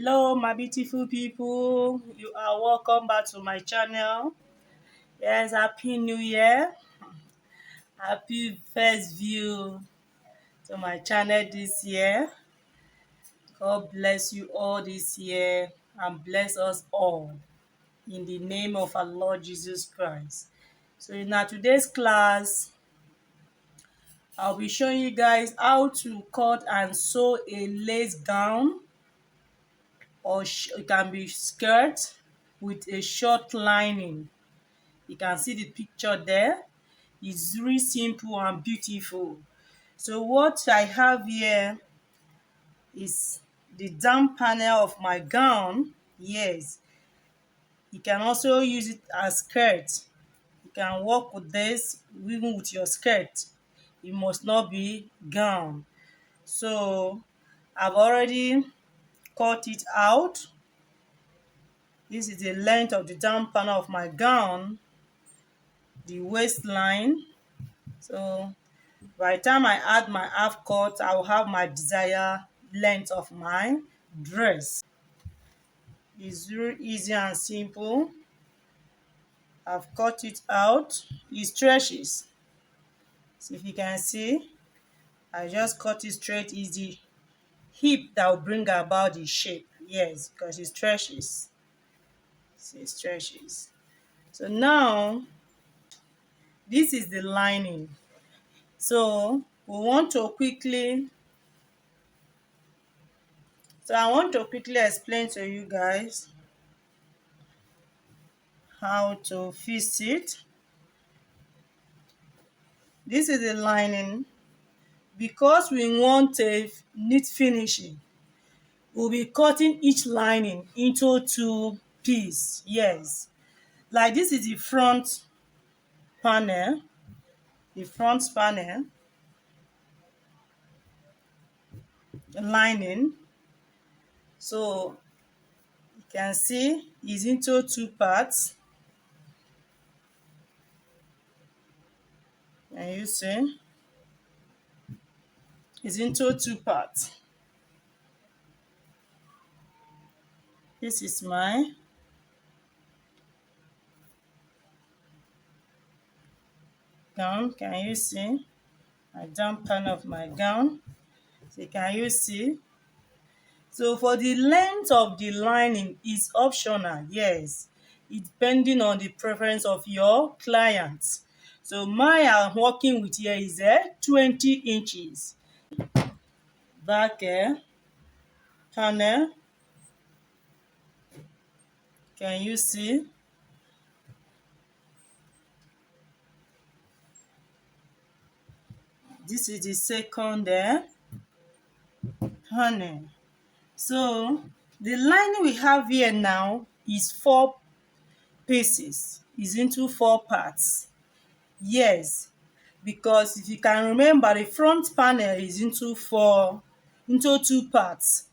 Hello my beautiful people, you are welcome back to my channel. Yes, happy new year, happy first view to my channel this year. God bless you all this year and bless us all in the name of our Lord Jesus Christ. So in our today's class, I'll be showing you guys how to cut and sew a lace gown, or it can be skirt with a short lining. You can see the picture there. It's really simple and beautiful. So what I have here is the down panel of my gown. Yes, you can also use it as skirt. You can work with this even with your skirt. It must not be gown. So I've already cut it out. This is the length of the down panel of my gown, the waistline. So by the time I add my half cut, I will have my desired length of my dress. It's very easy and simple. I've cut it out. It stretches. So if you can see, I just cut it straight. It's the hip that will bring about the shape. Yes, because it stretches. See, it stretches. So now, this is the lining. So we want to quickly I want to quickly explain to you guys how to fix it. This is the lining. Because we want a neat finishing, we'll be cutting each lining into two pieces. Yes, like this is the front panel, lining. So you can see it's into two parts. And you see it's into two parts. This is my gown. Can you see my down panel of my gown? So can you see? So for the length of the lining is optional. Yes, it's depending on the preference of your client. So my I'm working with here is 20 inches. Back panel. Can you see? This is the second panel. So the lining we have here now is 4 pieces. Is into 4 parts. Yes, because if you can remember, the front panel is into 2 parts.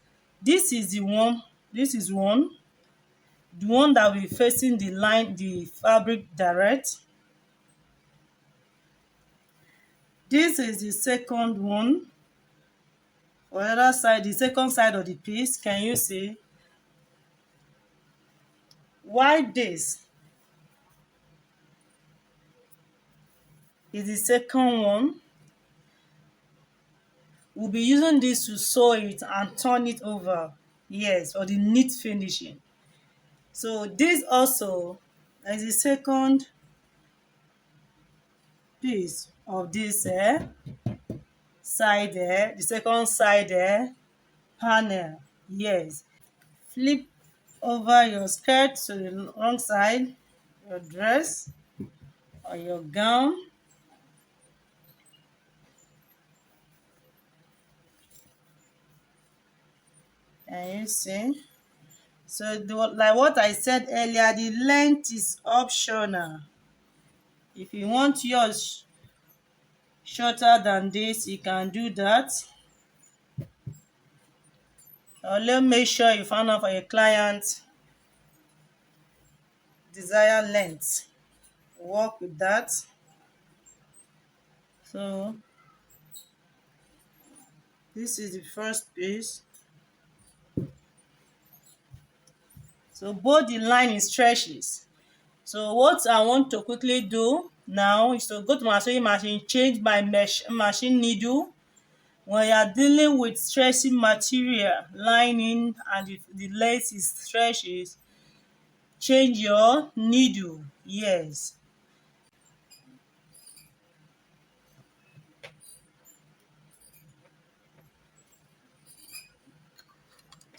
This is one, the one that will be facing the fabric direct. This is the second one. For the other side, the second side of the piece, can you see? Why this is the second one. We'll be using this to sew it and turn it over. Yes, for the neat finishing. So this also is the second piece of this side the second side panel. Yes, flip over your skirt to the wrong side, your dress or your gown. And you see, so like what I said earlier, the length is optional. If you want yours shorter than this, you can do that. Only make sure you find out for your client desired length. Work with that. So this is the first piece. So both the lining stretches. So what I want to quickly do now is to go to my sewing machine, change my machine needle. When you are dealing with stretching material, lining and the lace is stretches, change your needle. Yes.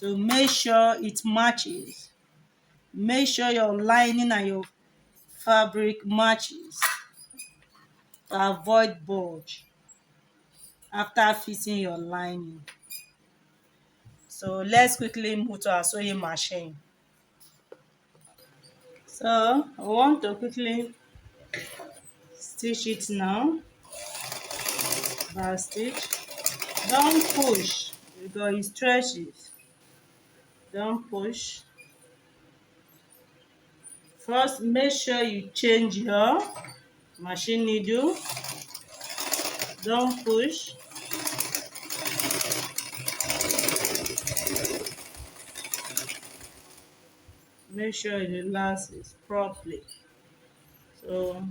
To make sure it matches. Make sure your lining and your fabric matches to avoid bulge after fitting your lining. So let's quickly move to our sewing machine. So I want to quickly stitch it now. Back stitch. Don't push because it stretches. Don't push. First, make sure you change your machine needle. Don't push. Make sure it relaxes properly. So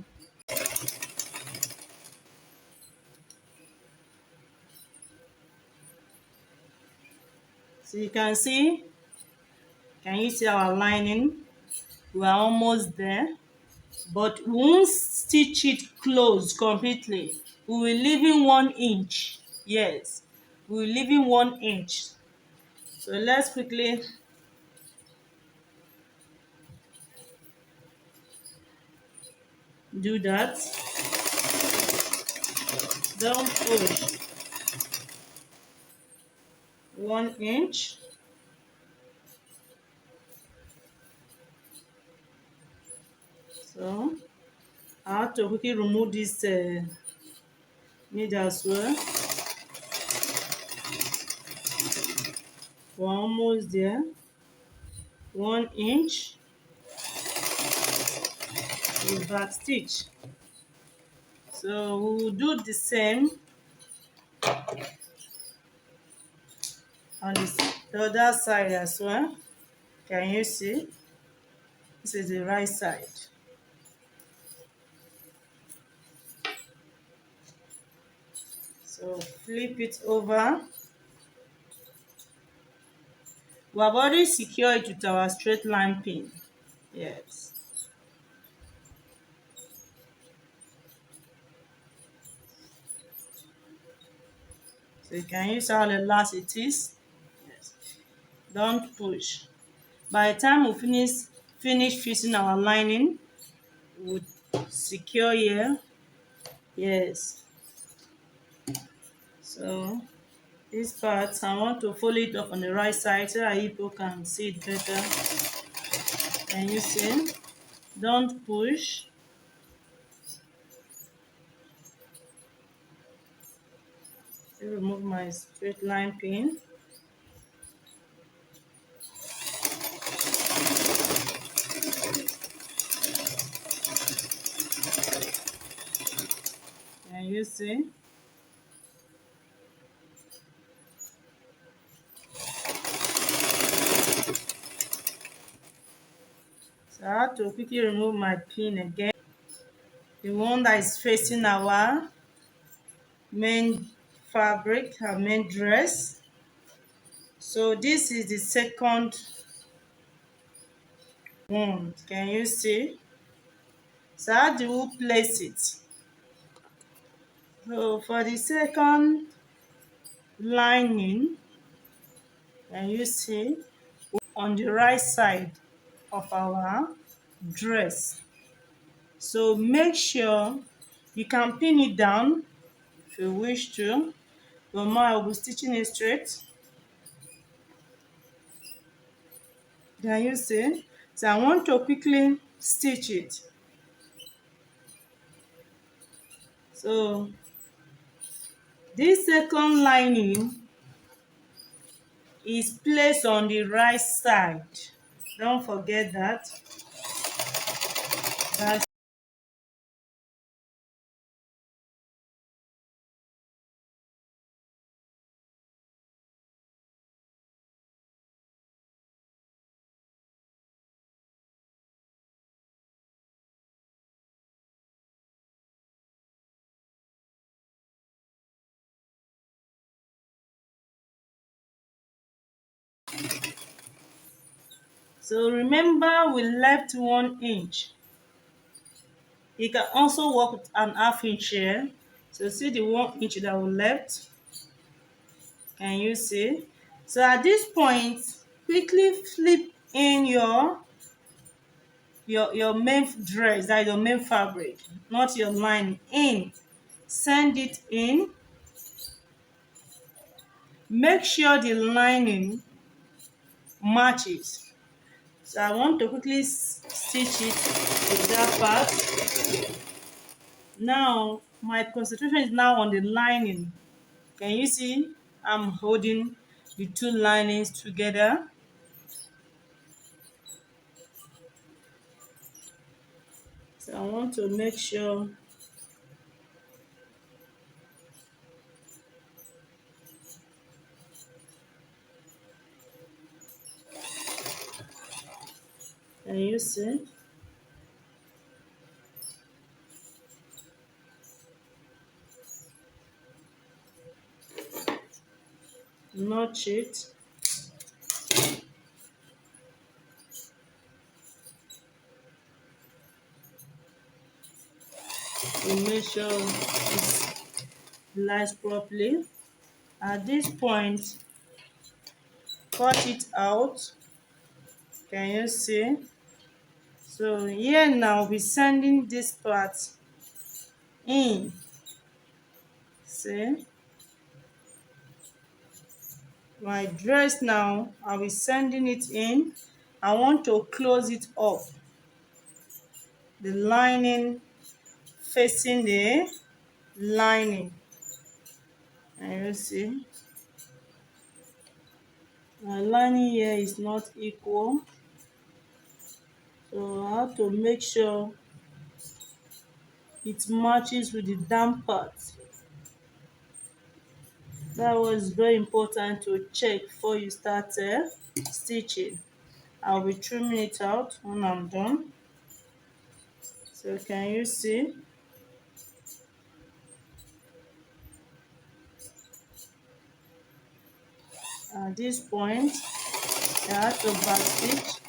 you can you see our lining? We are almost there. But we won't stitch it close completely. We will leave in 1 inch. Yes, we will leave in 1 inch. So let's quickly do that. Don't push 1 inch. So I have to quickly remove this needle as well. We're almost there. 1 inch. We back stitch. So we will do the same on the other side as well. Can you see? This is the right side. So flip it over. We have already secured it with our straight line pin. Yes. So you can use how elastic it is. Yes. Don't push. By the time we finish fitting our lining, we'll secure here. Yes. So this part, I want to fold it up on the right side so that people can see it better. Can you see? Don't push. Remove my straight line pin. Can you see? So I have to quickly remove my pin again. The one that is facing our main fabric, our main dress. So this is the second one. Can you see? So how do we place it? So for the second lining, can you see? On the right side of our dress. So make sure you can pin it down if you wish to. But now I will be stitching it straight. Can you see? So I want to quickly stitch it. So this second lining is placed on the right side. Don't forget that. That's So remember we left 1 inch. You can also work with an half inch here. So see the 1 inch that we left. Can you see? So at this point, quickly flip in your main dress, that is your main fabric, not your line in. Send it in. Make sure the lining matches. So I want to quickly stitch it to that part. Now my concentration is now on the lining. Can you see? I'm holding the two linings together. So I want to make sure can you see? Notch it. To make sure it lies properly. At this point, cut it out. Can you see? So here now we're sending this part in. See? My dress now, I'll be sending it in. I want to close it up. The lining facing the lining. And you see? My lining here is not equal. So I have to make sure it matches with the damp part. That was very important to check before you start stitching. I'll be trimming it out when I'm done. So can you see? At this point, I have to back stitch.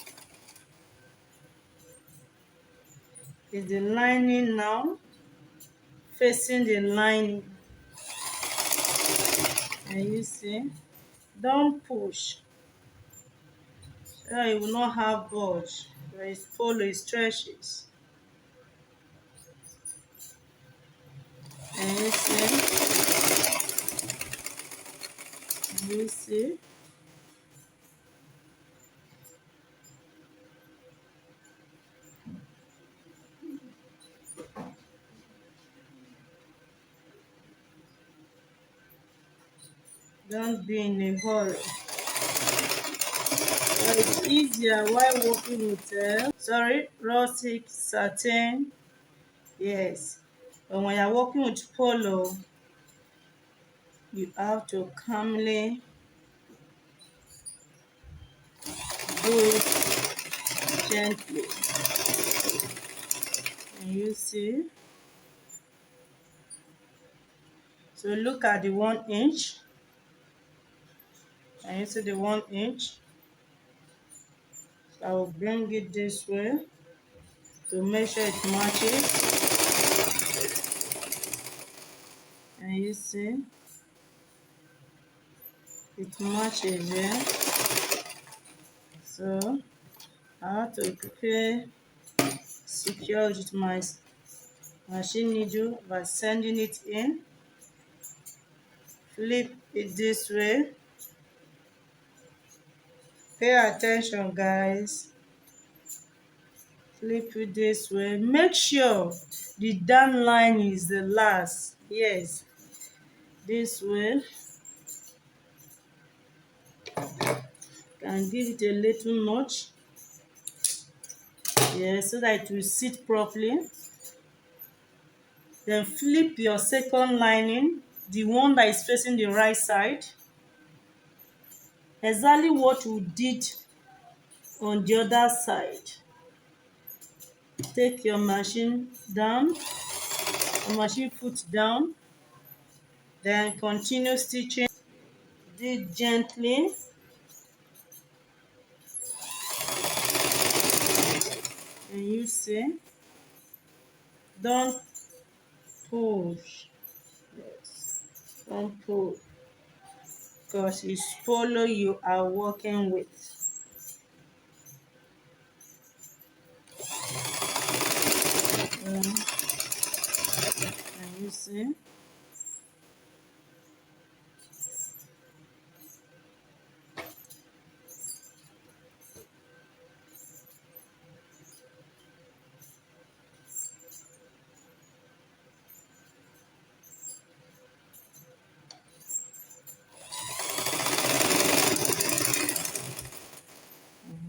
Is the lining now facing the lining? Can you see? Don't push. So it will not have bulge. Where it's polo, it stretches. Can you see? Can you see? Don't be in a hurry. But it's easier while working with rustic satin. Yes. But when you're working with polo, you have to calmly do it gently. Can you see? So look at the 1 inch. Can you see the 1 inch? So I will bring it this way to make sure it matches. Can you see? It matches here. So I have to prepare secure it with my machine needle by sending it in. Flip it this way. Pay attention, guys. Flip it this way. Make sure the down line is the last. Yes, this way. Can give it a little notch. Yes, so that it will sit properly. Then flip your second lining, the one that is facing the right side. Exactly what we did on the other side. Take your machine down, your machine foot down, then continue stitching. Do it gently. And you see, don't push. Yes, don't push because it's polo you are working with. And you see, and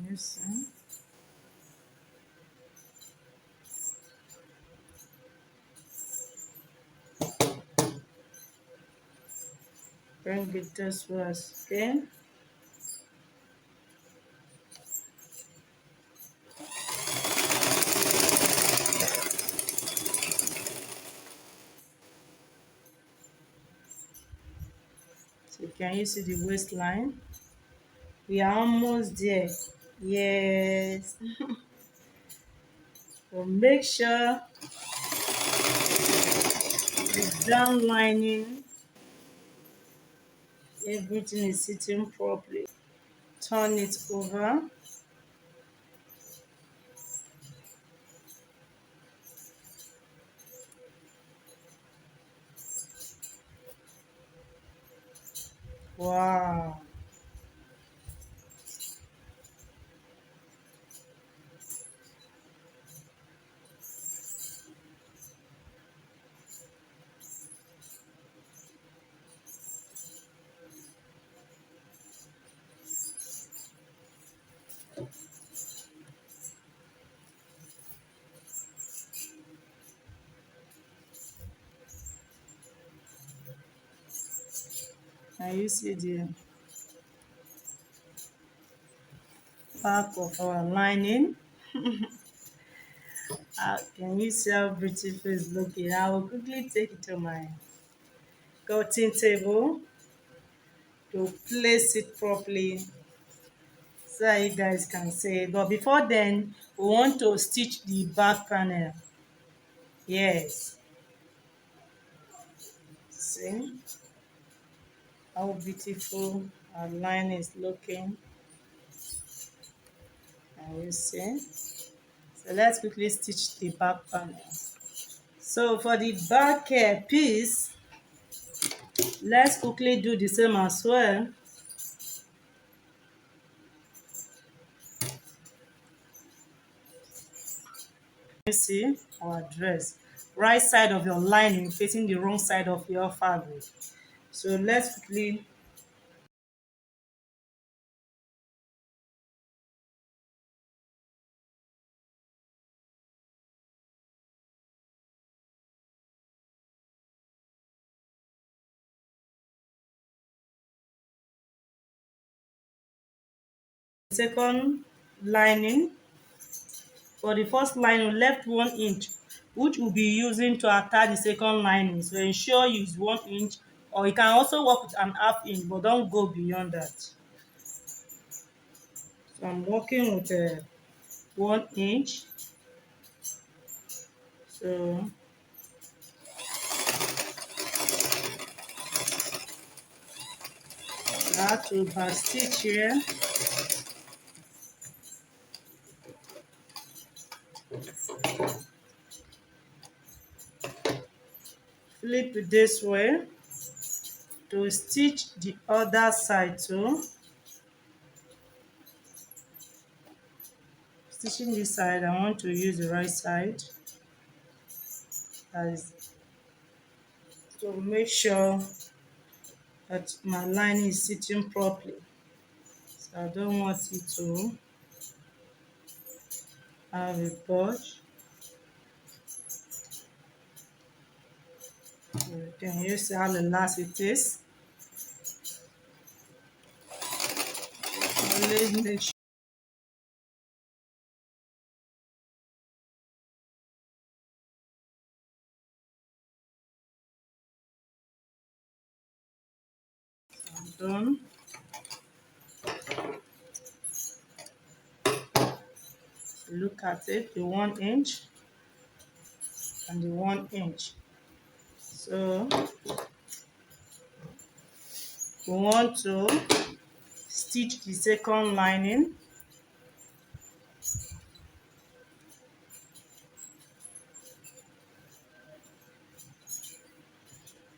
you see. Bring it this way again. So can you see the waistline? We are almost there. Yes. So make sure the down lining, everything is sitting properly. Turn it over. Wow. Can you see the back of our lining? Can you see how beautiful it's looking? I will quickly take it to my cutting table to place it properly so that you guys can see it. But before then, we want to stitch the back panel. Yes. See how beautiful our line is looking. Can you see? So let's quickly stitch the back panel. So for the back piece, let's quickly do the same as well. You see our dress. Right side of your lining facing the wrong side of your fabric. So let's quickly second lining. For the first lining, we left 1 inch, which we'll be using to attach the second lining. So ensure you use 1 inch, or you can also work with an half inch, but don't go beyond that. So I'm working with 1 inch. So I have to back stitch here. Flip it this way to stitch the other side too. Stitching this side, I want to use the right side as to make sure that my lining is sitting properly. So I don't want it to have a bulge. You can you see how elastic it is. Always make sure I'm done. Look at it, the 1 inch and the 1 inch. So we want to stitch the second lining.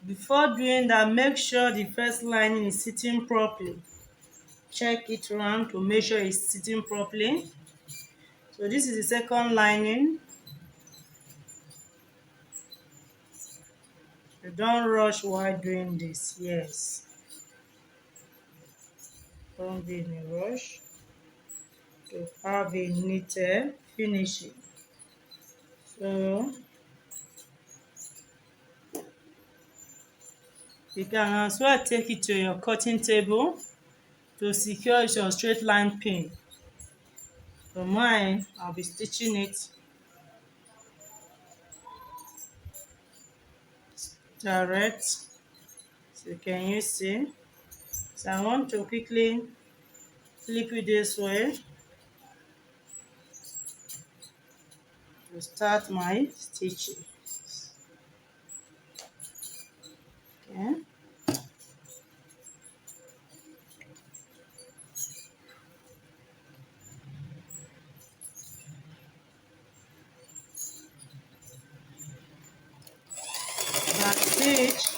Before doing that, make sure the first lining is sitting properly. Check it around to make sure it's sitting properly. So this is the second lining. You don't rush while doing this. Yes. Don't be in a rush to have a neater finishing. So you can as well take it to your cutting table to secure your straight line pin. For mine, I'll be stitching it direct. So can you see? So I want to quickly flip it this way to start my stitching. Okay. Back stitch.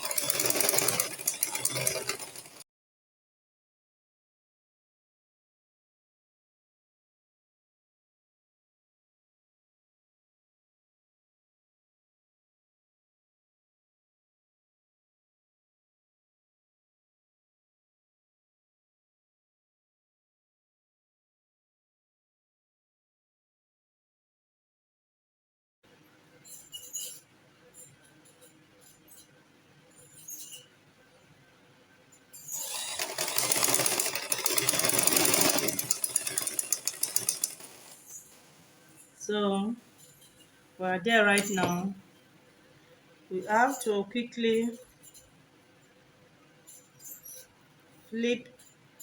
So we're there right now. We have to quickly flip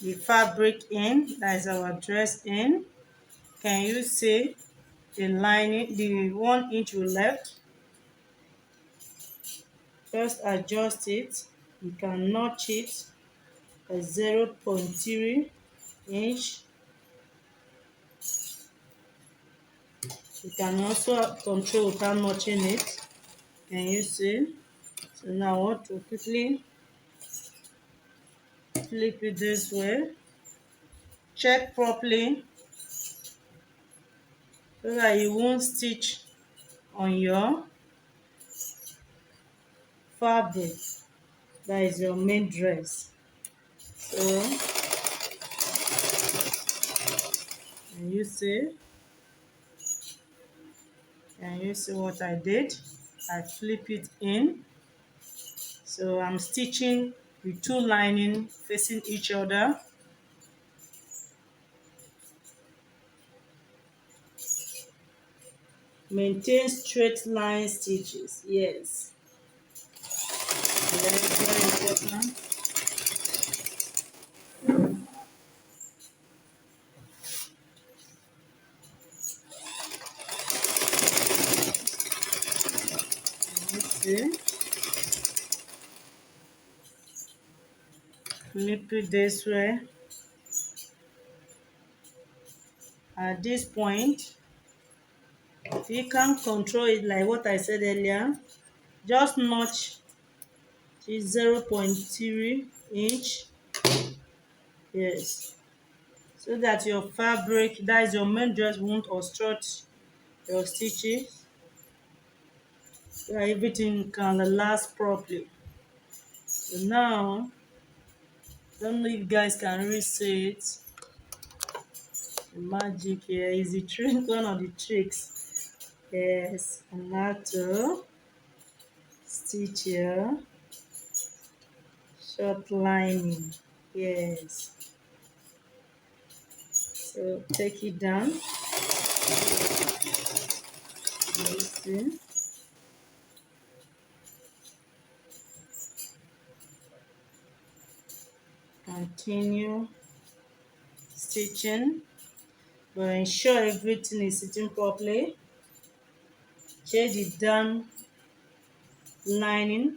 the fabric in, that is our dress in. Can you see the lining, the 1 inch we left? First adjust it. You can notch it at 0.3 inch. You can also control without notching it. Can you see? So now I want to quickly flip it this way. Check properly so that you won't stitch on your fabric. That is your main dress. So can you see? Can you see what I did? I flip it in. So I'm stitching with two lining facing each other. Maintain straight line stitches. Yes. Very important. See? Flip it this way. At this point, if you can't control it like what I said earlier, just notch to 0.3 inch. Yes. So that your fabric, that is your main dress, won't obstruct your stitches. So that everything can last properly. So now, don't know if you guys can really see it. The magic here is the trick, one of the tricks. Yes, and now to stitch here, short lining. Yes. So take it down. You see. Continue stitching. But ensure everything is sitting properly. Change the down lining.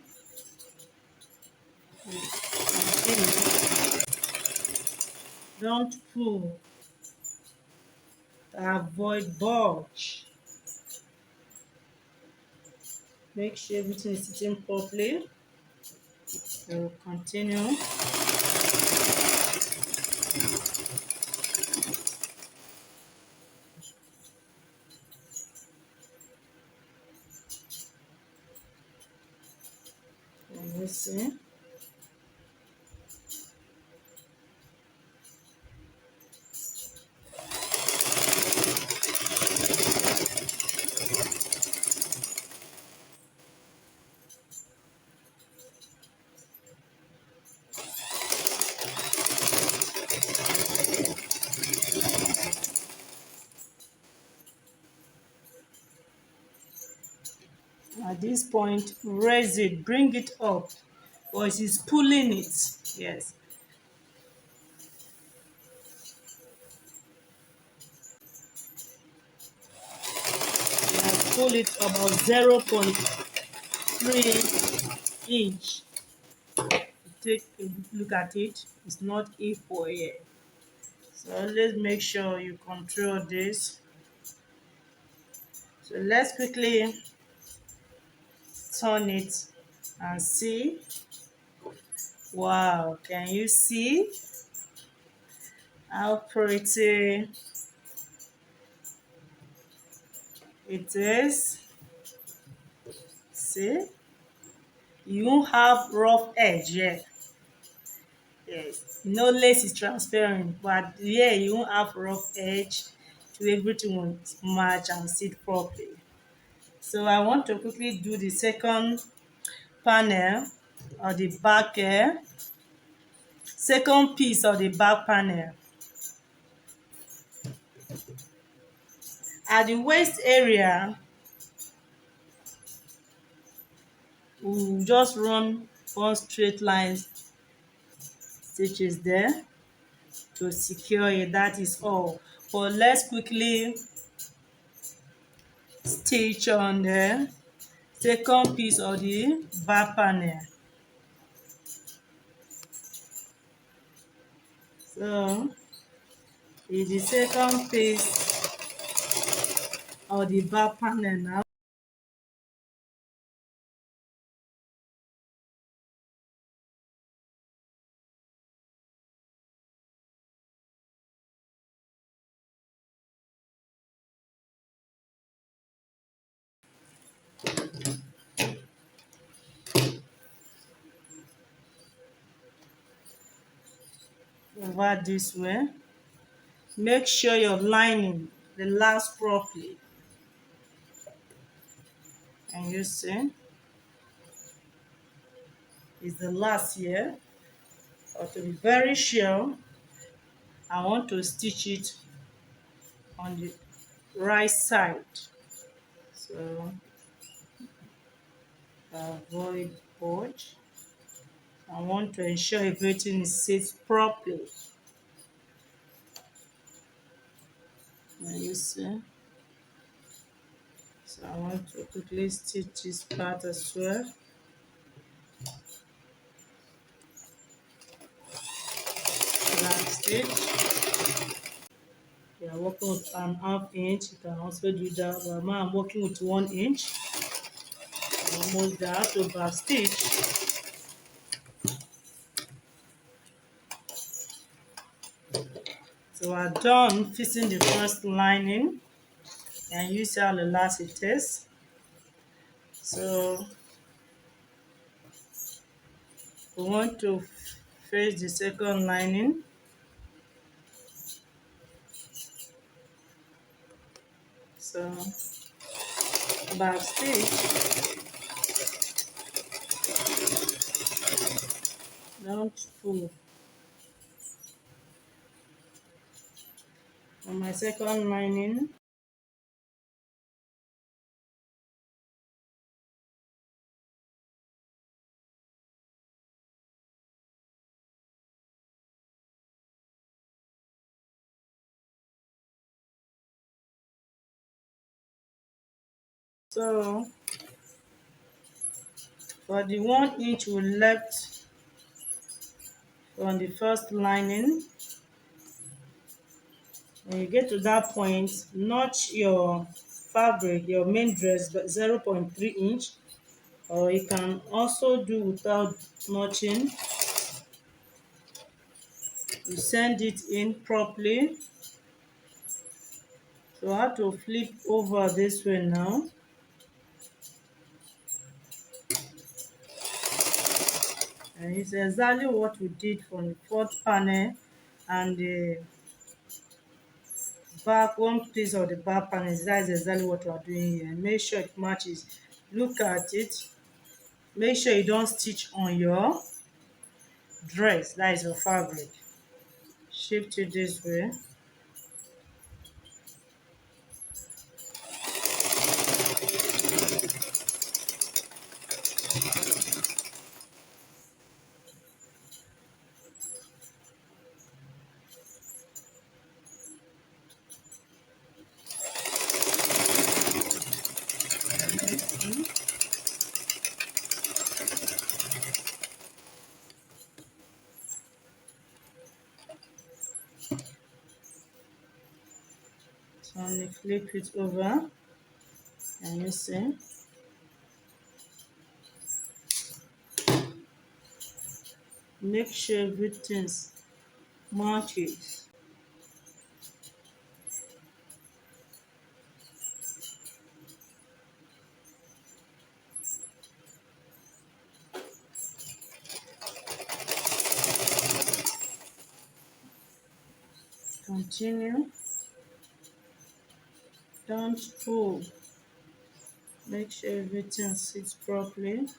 Continue. Don't pull to avoid bulge. Make sure everything is sitting properly. So continue. And you see. At this point, raise it, bring it up, or it is pulling it. Yes. You have pull it about 0.3 inch. Take a look at it. It's not equal here. So let's make sure you control this. So let's quickly turn it and see. Wow, can you see how pretty it is? See, you won't have rough edge here. Yes, lace is transparent, but here you won't have rough edge. To everything will match and sit properly. So I want to quickly do the second panel or the back second piece of the back panel. At the waist area, we'll just run one straight line stitches there to secure it. That is all. But let's quickly stitch on the second piece of the back panel. So is the second piece of the back panel now. Over this way. Make sure your lining relax properly. And you see, it's the last here. But to be very sure, I want to stitch it on the right side. So avoid bulge. I want to ensure everything is sits properly. And you see. So I want to quickly stitch this part as well. Back stitch. You are working with an half inch, you can also do that. But now I'm working with 1 inch. Almost there to back stitch. So we're done fixing the first lining, and you see how the last it is. So we want to face the second lining. So back stitch, don't pull. On my second lining, So for the 1 inch we left from the first lining, when you get to that point, notch your fabric, your main dress, 0.3 inch, or you can also do without notching. You send it in properly. So I have to flip over this way now. And it's exactly what we did from the fourth panel and the back, one piece of the back panel. That is exactly what we are doing here. Make sure it matches. Look at it. Make sure you don't stitch on your dress, that is your fabric. Shift it this way. So only flip it over, and you see, make sure everything matches. Continue. Don't pull. Make sure everything sits properly.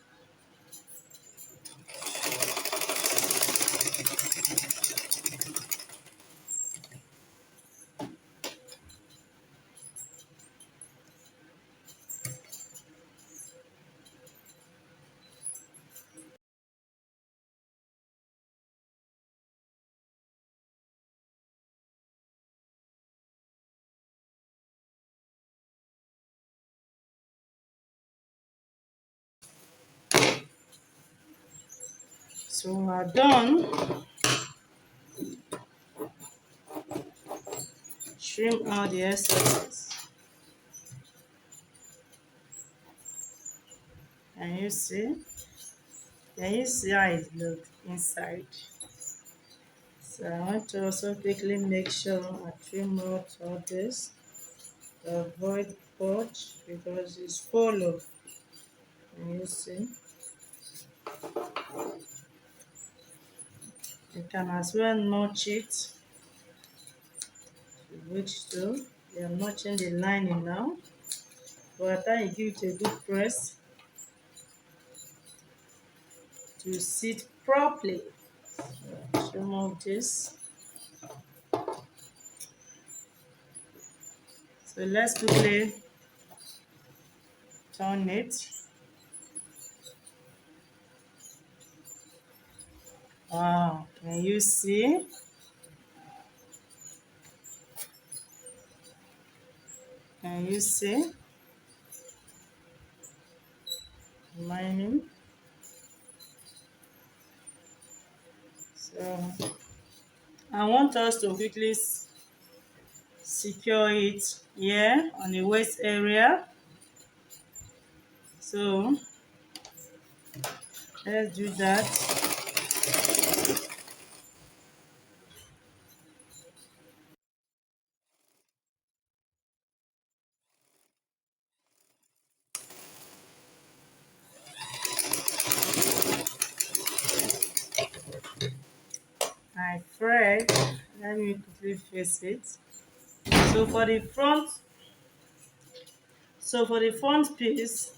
So we're done. Trim out the excesses. And you see? Can you see how it looks inside? So I want to also quickly make sure I trim out all this to avoid purge because it's full of, and you see, you can as well notch it, which too, you are notching the lining now. By the time you give it a good press to sit properly. So remove this. So let's quickly turn it. Wow, can you see? Can you see? Lining. So I want us to quickly secure it here on the waist area. So let's do that. My thread, let me quickly face it. So for the front, piece,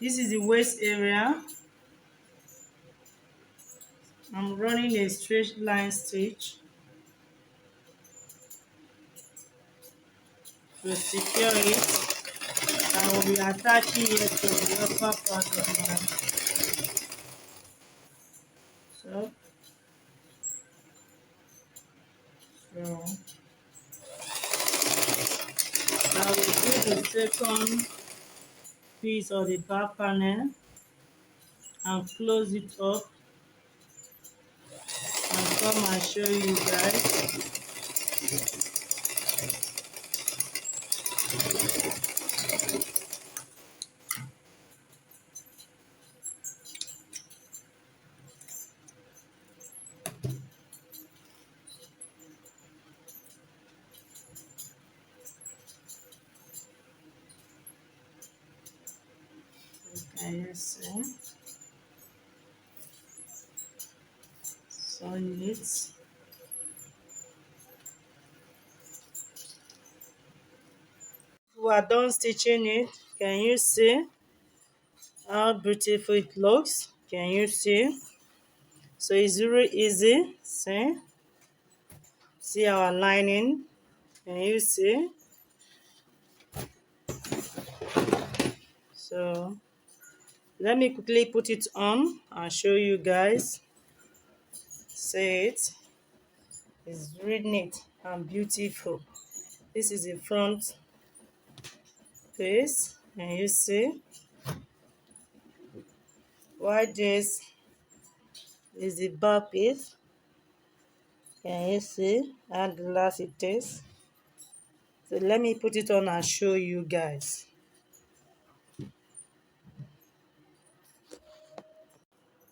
this is the waist area. I'm running a straight line stitch to secure it. I will be attaching it to the upper part of my so so I will do the second piece or the back panel and close it up and come and show you guys. Can you see? So neat. We are done stitching it. Can you see how beautiful it looks? Can you see? So it's really easy. See our lining. Can you see? So let me quickly put it on and show you guys. See it? It's really neat and beautiful. This is the front piece. Can you see? Why this is the back piece? Can you see how glass it is? So let me put it on and show you guys.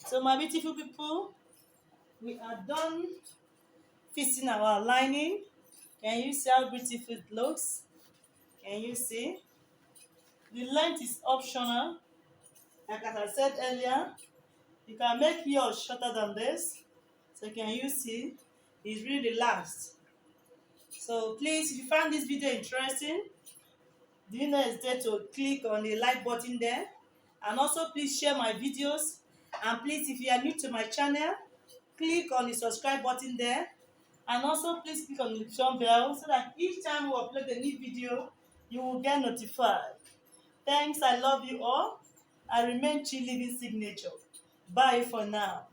So my beautiful people, we are done fixing our lining. Can you see how beautiful it looks? Can you see? The length is optional. Like as I said earlier, you can make yours shorter than this. So can you see? It's really relaxed. So please, if you find this video interesting, do not hesitate to click on the like button there. And also please share my videos. And please, if you are new to my channel, click on the subscribe button there. And also please click on the notification bell so that each time we upload a new video, you will get notified. Thanks, I love you all. I remain Chi Living Signature. Bye for now.